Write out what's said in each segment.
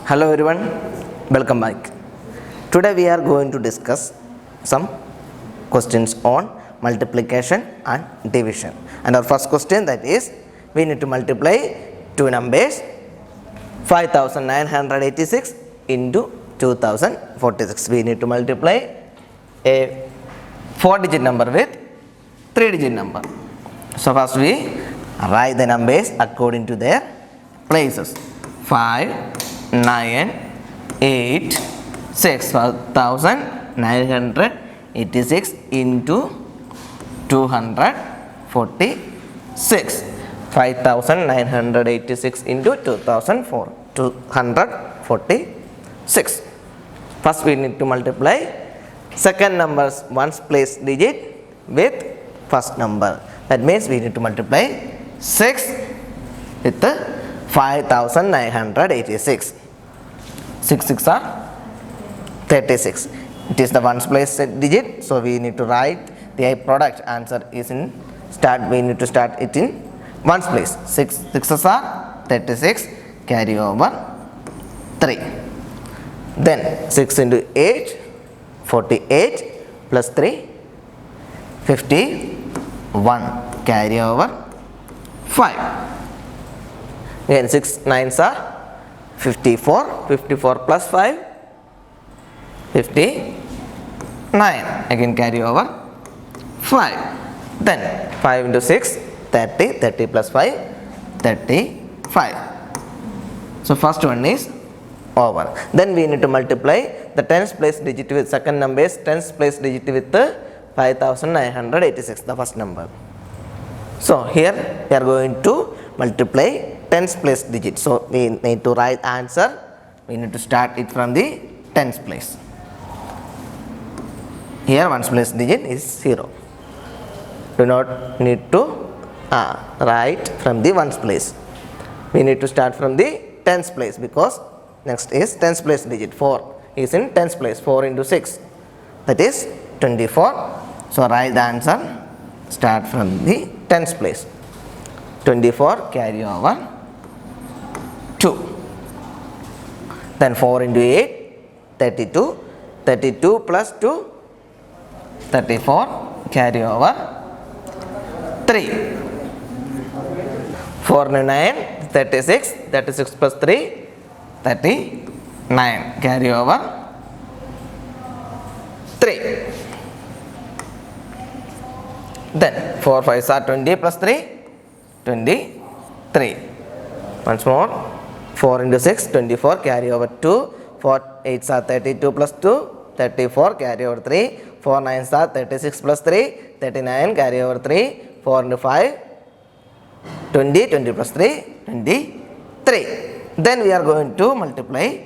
Hello everyone, welcome back. Today we are going to discuss some questions on multiplication and division. And our first question, that is, we need to multiply two numbers 5986 into 2046. We need to multiply a 4-digit number with 3-digit number. So first we write the numbers according to their places. 5, 9, 8, 6, 1986 into 246. 5986 into 246. First we need to multiply second number's ones place digit with first number. That means we need to multiply 6 with the 5986. 6 6 are 36. It is the ones place digit, so we need to write the product. Answer is in start. We need to start it in ones place. 6 6s are 36. Carry over 3. Then 6 into 8, 48 plus 3, 51. Carry over 5. Again 6 9s are 54. 54 plus 5, 59. Again carry over 5. Then 5 into 6, 30. 30 plus 5, 35. So first one is over. Then we need to multiply the tens place digit with second number's tens place digit with the 5986, the first number. So here we are going to multiply tens place digit. So we need to write answer. We need to start it from the tens place. Here ones place digit is 0. Do not need to write from the ones place. We need to start from the tens place, because next is tens place digit. 4 is in tens place. 4 into 6, that is 24. So write the answer. Start from the tens place. 24 carry over 2. Then 4 into 8, 32. 32 plus 2, 34. Carry over 3. 4 into 9, 36. 36 plus 3, 39. Carry over 3. Then 4 5s are 20 plus 3, 23. Once more, 4 into 6, 24. Carry over 2. 4 8s are 32 plus 2, 34. Carry over 3. 4 9s are 36 plus 3, 39. Carry over 3. 4 into 5, 20. 20 plus 3, 23. Then we are going to multiply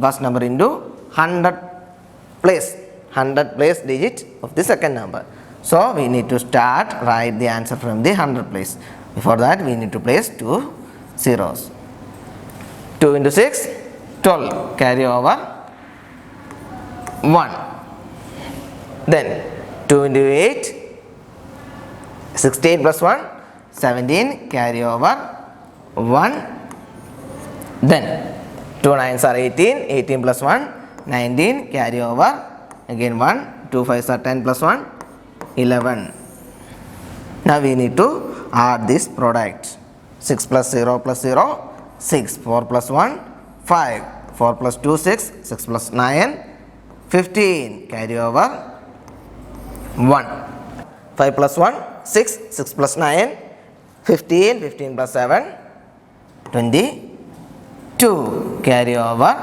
first number into 100 place digit of the second number. So we need to start write the answer from the 100 place. Before that we need to place 2 zeros. 2 into 6, 12. Carry over 1. Then 2 into 8, 16 plus 1, 17. Carry over 1. Then 2 9s are 18. 18 plus 1, 19. Carry over again 1. 2 5s are 10 plus 1, 11. Now we need to add this product. 6 plus 0 plus 0, 6. 4 plus 1, 5. 4 plus 2, 6. 6 plus 9, 15. Carry over 1. 5 plus 1, 6. 6 plus 9, 15. 15 plus 7, 22. Carry over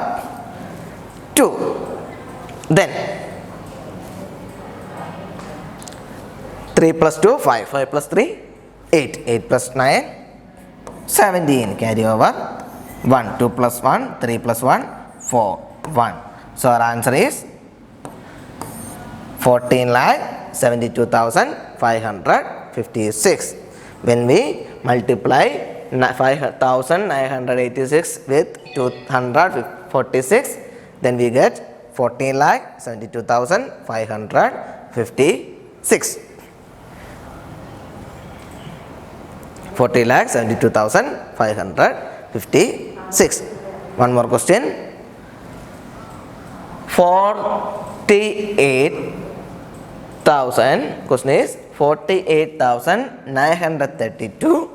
2. Then 3 plus 2, 5. 5 plus 3, 8. 8 plus 9, 17. Carry over 1. 2 plus 1, 3 plus 1, 4. 1. So our answer is 14,72,556. When we multiply 5986 with 246, then we get 14,72,556. 40,72,556. One more question. 48,000. Question is 48,932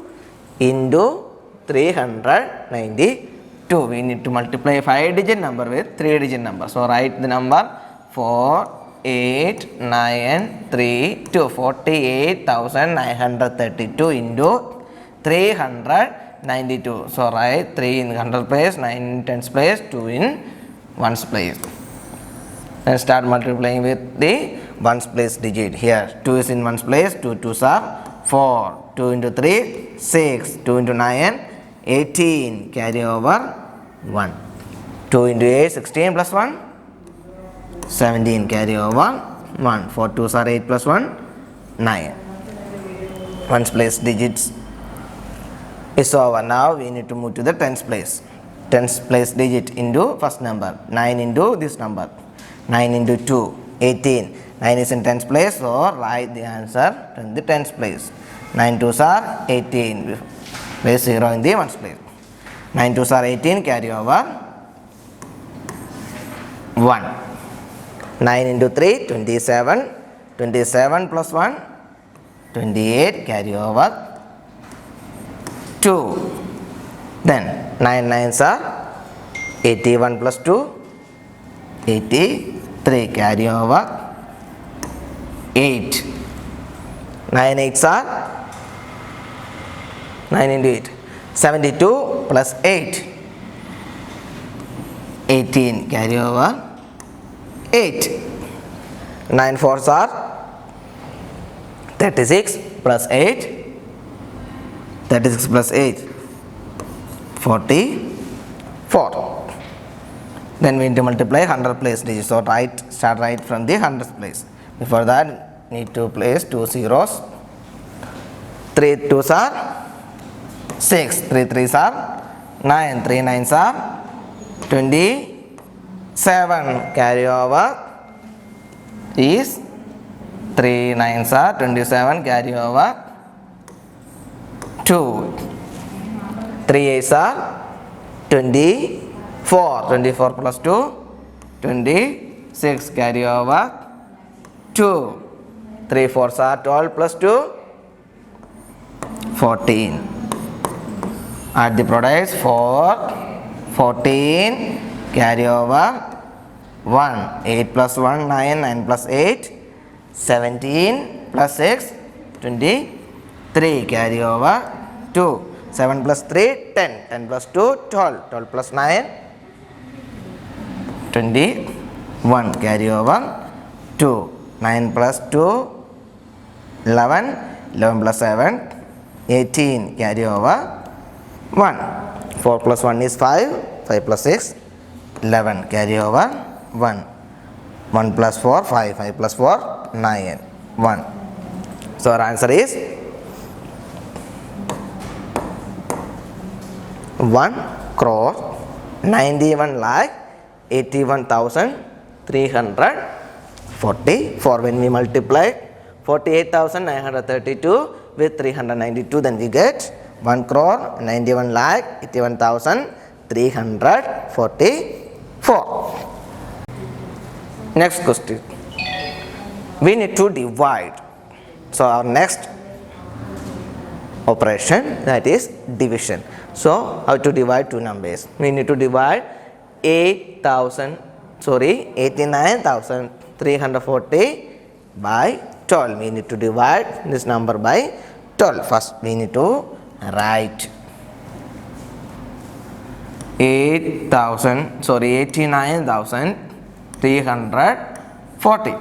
into 392. We need to multiply 5-digit number with 3-digit number. So write the number 48,932. 48,932 into 392. So write 3 in 100 place, 9 in 10's place, 2 in 1's place. And start multiplying with the 1's place digit. Here 2 is in 1's place, 2 2's are 4, 2 into 3 6, 2 into 9 18, carry over 1, 2 into 8 16 plus 1 17, carry over 1, 4 2's are 8 plus 1 9. 1's place digits is over. Now we need to move to the 10's place. 10's place digit into first number, 9 into this number, 9 into 2 18. 9 is in 10's place, so write the answer in the 10's place. 9 2's are 18, place 0 in the 1's place. 9 2's are 18, carry over 1. 9 into 3 27, 27 plus 1 28, carry over 2. Then 9 9's are 81 plus 2 83, carry over 8. 9 8's are 9 into 8 72 plus 8 18, carry over 8. 9 4's are 36 plus 8 36 plus 8 44. Then we need to multiply 100 place digits. So start right from the 100th place. Before that, need to place 2 zeros. 3 2's are 6, 3 3's are 9, 3 9's are 27, carry over is 3 9's are 27, carry over 2. 3 8's are 24, 24 plus 2 26, carry over 2. 3 4's are 12 plus 2 14. Add the products 4 14, carry over 1. 8 plus 1 9, 9 plus 8 17 plus 6 23, carry over 2. 7 plus 3 10, 10 plus 2 12, 12 plus 9 21, carry over 2. 9 plus 2 11, 11 plus 7 18, carry over 1. 4 plus 1 is 5, 5 plus 6 11, carry over 1. 1 plus 4 5, 5 plus 4 9, 1. So our answer is 1,91,81,344. When we multiply 48,932 with 392, then we get 1,91,81,344. Next question, we need to divide. So our next operation, that is division. So how to divide two numbers? We need to divide 89,340 by 12. We need to divide this number by 12. First we need to write 89,340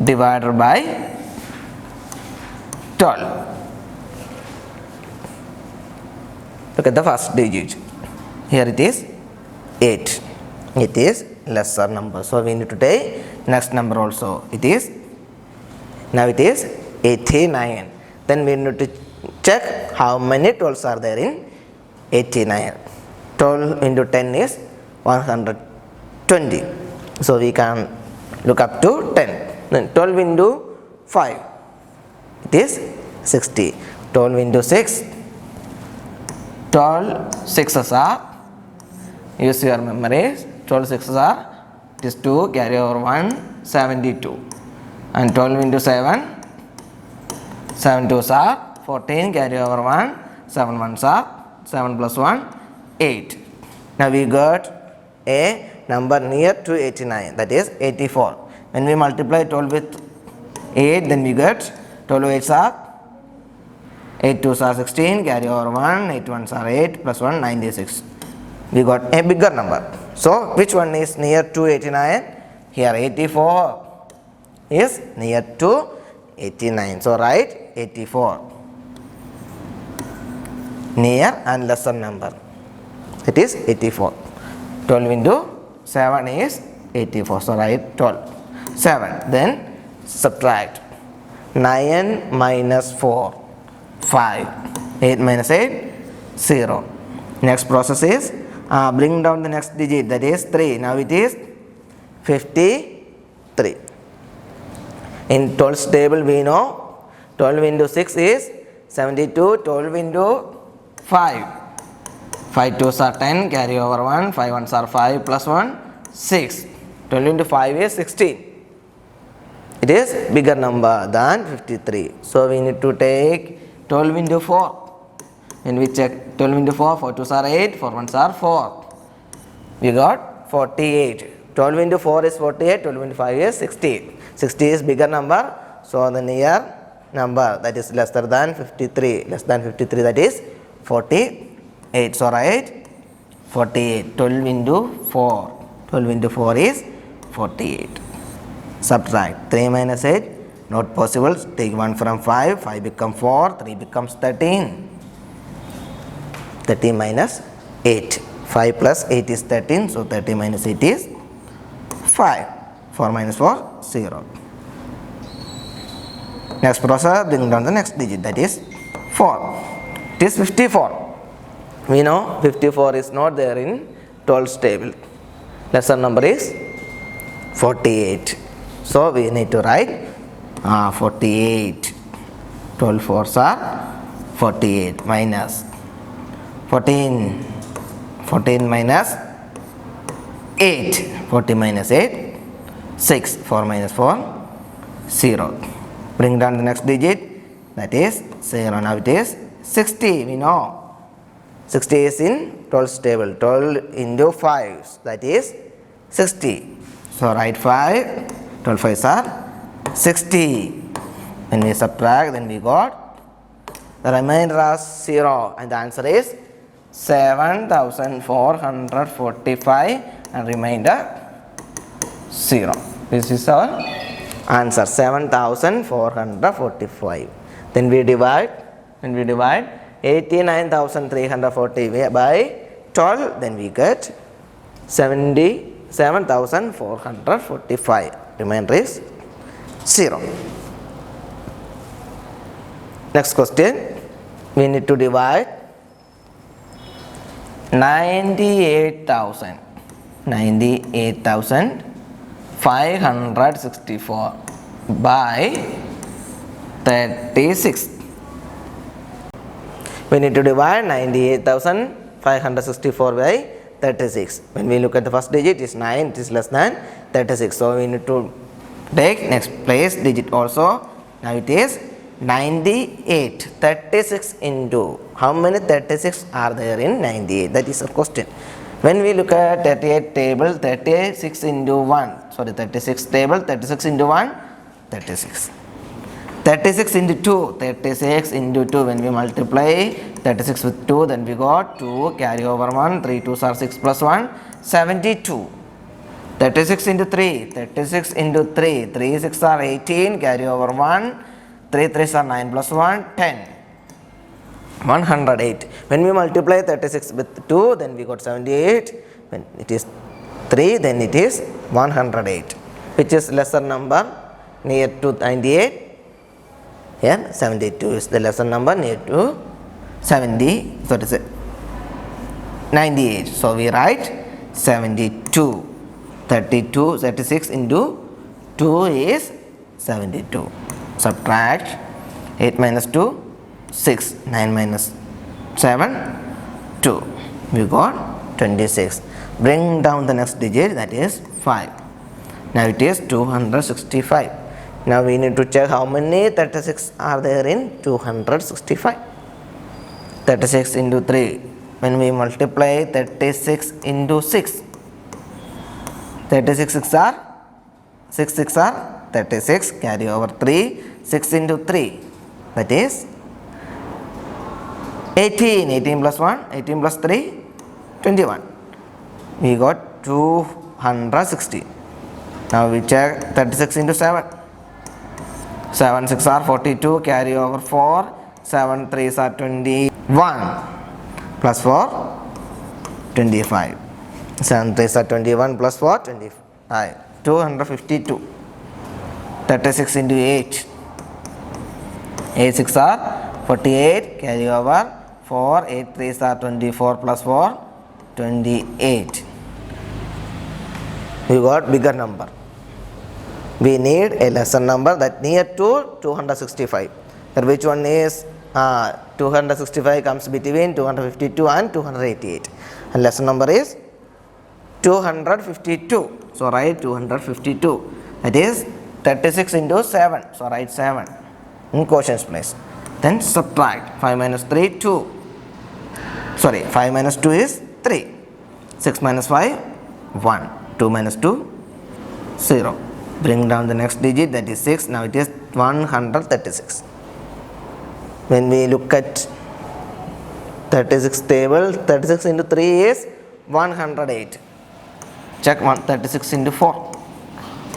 divided by 12. Look at the first digit. Here it is 8. It is lesser number. So we need to take next number also. It is 89. Then we need to check how many 12s are there in 89. 12 into 10 is 120. So we can look up to 10. Then 12 into 5, it is 60. 12 into 6, 12 6s are, use your memories, 12 6s are it is 2, carry over 1, 72. And 12 into 7, 7 2s are 14, carry over 1, 7 1s are 7 plus 1, 8. Now we got a number near to 89, that is 84. When we multiply 12 with 8, then we get 12 8s are 8 2s are 16, carry over 1, 8 1s are 8, plus 1, 96. We got a bigger number. So, which one is near to 89? Here 84 is near to 89. So, write 84. Near and lesser number. It is 84. 12 into 7 is 84. So, write 12. 7. Then subtract. 9 minus 4. 5. 8 minus 8, 0. Next process is bring down the next digit, that is 3. Now it is 53. In 12's table we know 12 into 6 is 72, 12 into 5. 5 2s are 10, carry over 1, 5 1s are 5, plus 1, 6. 12 into 5 is 16. It is bigger number than 53. So we need to take 12 into 4. When we check 12 into 4, 4 2s are 8, 4 1s are 4. We got 48. 12 into 4 is 48, 12 into 5 is 60. 60 is bigger number. So the near number, that is lesser than 53. Less than 53, that is 48. So write 48. 12 into 4. 12 into 4 is 48. Subtract 3 minus 8. Not possible. Take 1 from 5. 5 becomes 4. 3 becomes 13. 13 minus 8. 5 plus 8 is 13. So 30 minus 8 is 5. 4 minus 4, 0. Next process, bring down the next digit, that is 4. It is 54. We know 54 is not there in 12's table. Lesser number is 48. So we need to write 48. 12 4s are 48 minus 14. 14 minus 8. 40 minus 8, 6. 4 minus 4, 0. Bring down the next digit, that is 0. Now it is 60. We know 60 is in 12's table. 12 into 5, that is 60. So write 5. 12 5s are 60. When we subtract, then we got the remainder as 0, and the answer is 7445, and remainder 0. This is our answer, 7445. Then we divide. When we divide 89,340 by 12, then we get 77,445. Remainder is 0. Next question, we need to divide 98,564 by 36. We need to divide 98,564 by 36. When we look at the first digit, it is 9, it is less than 36. So we need to take next place digit also. Now it is 98. 36 into, how many 36 are there in 98? That is a question. When we look at 38 table, 36 into 1, sorry, 36 table, 36 into 1, 36. 36 into 2, 36 into 2. When we multiply 36 with 2, then we got 2, carry over 1, 3 2s are 6 plus 1, 72. 36 into 3, 36 into 3, 3 6 are 18, carry over 1, 3 3s are 9 plus 1, 10. 108. When we multiply 36 with 2, then we got 78. When it is 3, then it is 108. Which is lesser number near to 98? Here 72 is the lesser number near to 98. So we write 72. 36 into 2 is 72. Subtract 8 minus 2, 6. 9 minus 7, 2. We got 26. Bring down the next digit, that is 5. Now it is 265. Now we need to check how many 36 are there in 265. 36 into 3. When we multiply 36 into 6, 36 6 are 6 6 are 36, carry over 3, 6 into 3, that is 18, 18 plus 1, 18 plus 3, 21. We got 260. Now we check 36 into 7. 7 6 are 42, carry over 4, 7 3s are 21, plus 4, 25. 7 3s are 21, plus 4, 25. 252. 36 into 8. 8 6 are 48, carry over 4, 8 3s are 24, plus 4, 28. We got bigger number. We need a lesser number that near to 265. Which one is 265 comes between 252 and 288. And lesser number is 252. So write 252. That is 36 into 7. So write 7 in quotients place. Then subtract 5 minus 3, 2. Sorry, 5 minus 2 is 3. 6 minus 5, 1. 2 minus 2, 0. Bring down the next digit, that is 6. Now it is 136. When we look at 36 table, 36 into 3 is 108. Check 36 into 4.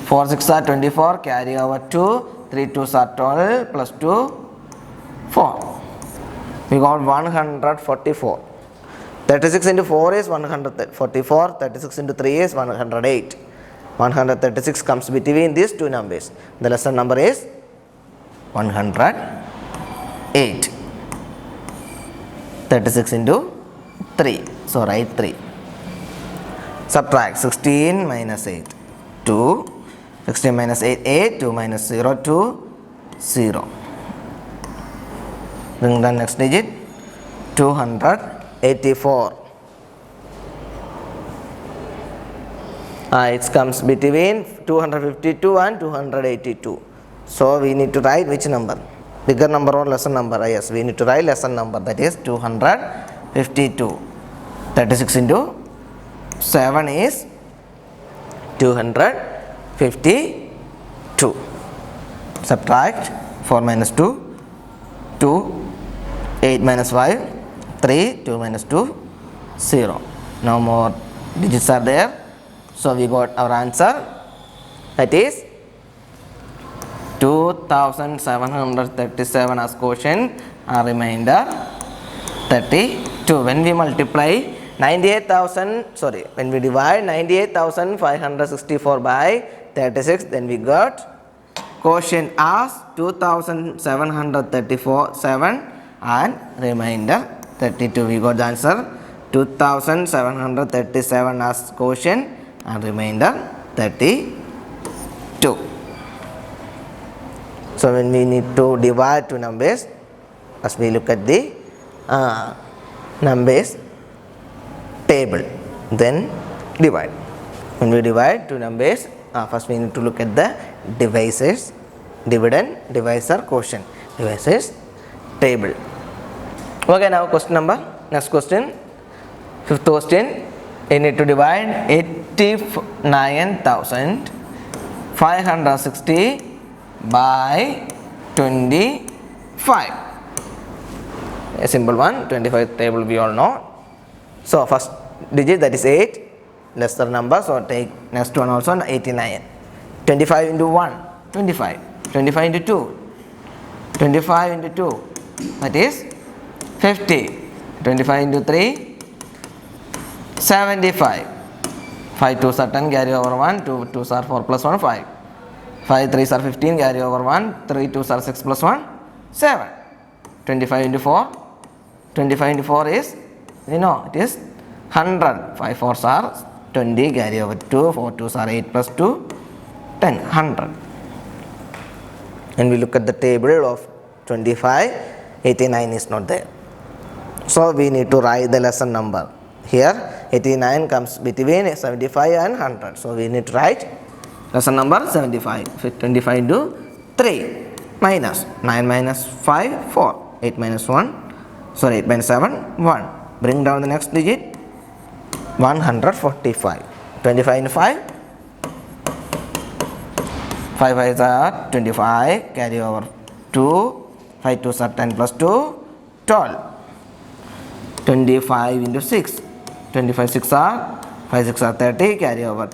4 6 are 24, carry over 2, 3 2s are 12, plus 2, 4. We got 144. 36 into 4 is 144, 36 into 3 is 108. 136 comes between these two numbers. The lesser number is 108. 36 into 3. So write 3. Subtract 16 minus 8, 2. 16 minus 8, 8. 2 minus 0, 2, 0. Bring the next digit, 284. It comes between 252 and 282. So we need to write which number? Bigger number or lesser number? Yes, we need to write lesser number, that is 252. 36 into 7 is 252. Subtract 4 minus 2, 2. 8 minus 5, 3. 2 minus 2, 0. No more digits are there. So we got our answer, that is 2737 as quotient and remainder 32. When we multiply 98,000, when we divide 98,564 by 36, then we got quotient as 2737 and remainder 32. We got the answer 2737 as quotient and remainder 32. So when we need to divide two numbers, first we look at the numbers table, then divide. When we divide two numbers, first we need to look at the divisors, dividend, divisor, quotient, divisors table. Okay, now question number, next question, fifth question. You need to divide 89,560 by 25. A simple one, 25 table we all know. So first digit, that is 8, lesser number, so take next one also 89. 25 into 1, 25. 25 into 2, 25 into 2, that is 50. 25 into 3, 75. 5 2s are 10, carry over 1, 2 2s are 4 plus 1, 5. 5 3s are 15, carry over 1, 3 2s are 6 plus 1, 7. 25 into 4, 25 into 4 is, it is 100. 5 4s are 20, carry over 2, 4 2s are 8 plus 2, 10, 100. And we look at the table of 25, 89 is not there. So we need to write the lesser number. Here 89 comes between 75 and 100. So we need to write Lesson number 75. 25 into 3 minus 9 minus 5, 4. 8 minus 1, sorry, 8 minus 7, 1. Bring down the next digit, 145. 25 into 5, 5 5s are 25, carry over 2, 5 2s are 10 plus 2, 12. 25 into 6, 25 6 are, 5 6 are 30, carry over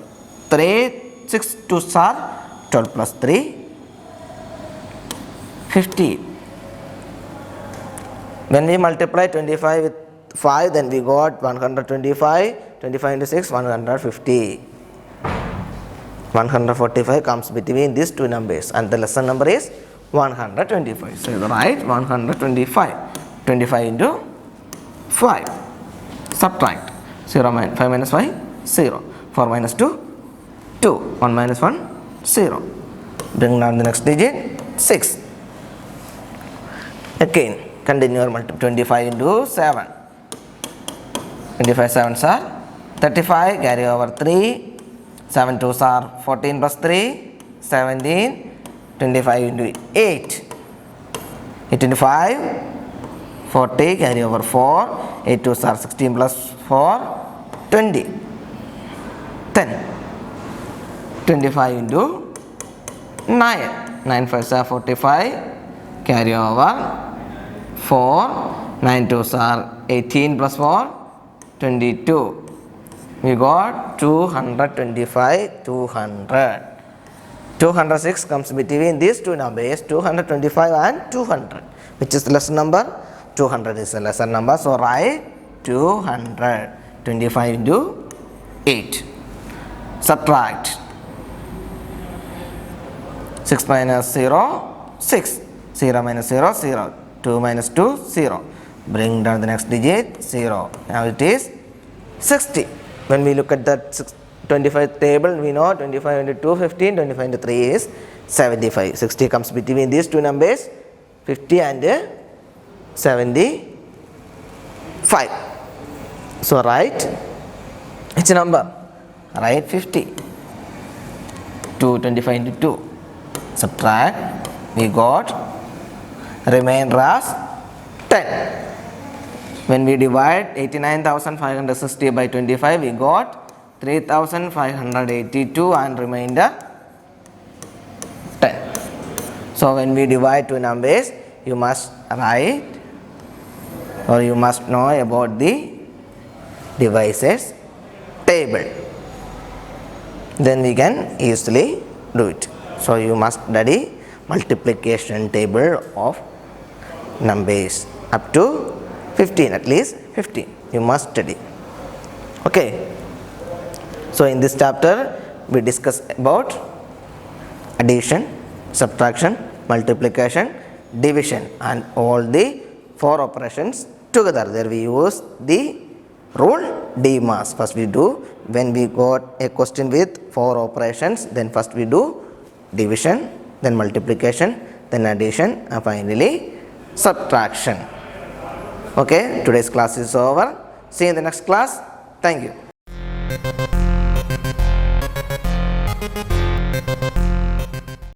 3, 6 2s are 12 plus 3, 50. When we multiply 25 with 5, then we got 125, 25 into 6, 150. 145 comes between these two numbers and the lesson number is 125. So you write 125. 25 into 5. Subtract. 5 minus 5, 0. 4 minus 2, 2. 1 minus 1, 0. Bring down the next digit, 6. Again, continue your multiple. 25 into 7. 25 7s are 35, carry over 3. 7 2s are 14 plus 3, 17. 25 into 8. 8 into 5, 40, carry over 4. 8 2s are 16 plus 4, 20. 10. 25 into 9. 9 5s are 45, carry over 4. 9 2s are 18 plus 4, 22. We got 225, 200. 206 comes between these two numbers, 225 and 200. Which is the lesson number? 200 is the lesson number. So write 200. 25 into 8. Subtract. 6 minus 0, 6. 0 minus 0, 0. 2 minus 2, 0. Bring down the next digit, 0. Now it is 60. When we look at that 25 table, we know 25 into 2, 15, 25 into 3 is 75. 60 comes between these two numbers, 50 and 75. So write which number? Write 50. 225 into 2. Subtract. We got remainder as 10. When we divide 89,560 by 25, we got 3,582 and remainder 10. So when we divide two numbers, you must write or you must know about the divisors table. Then we can easily do it. So you must study multiplication table of numbers up to 15, at least 15 you must study. Okay, so in this chapter we discuss about addition, subtraction, multiplication, division and all the 4 operations together. There we use the rule DMAS. First we do, when we got a question with 4 operations, then first we do division, then multiplication, then addition and finally subtraction. Okay, today's class is over. See you in the next class. Thank you.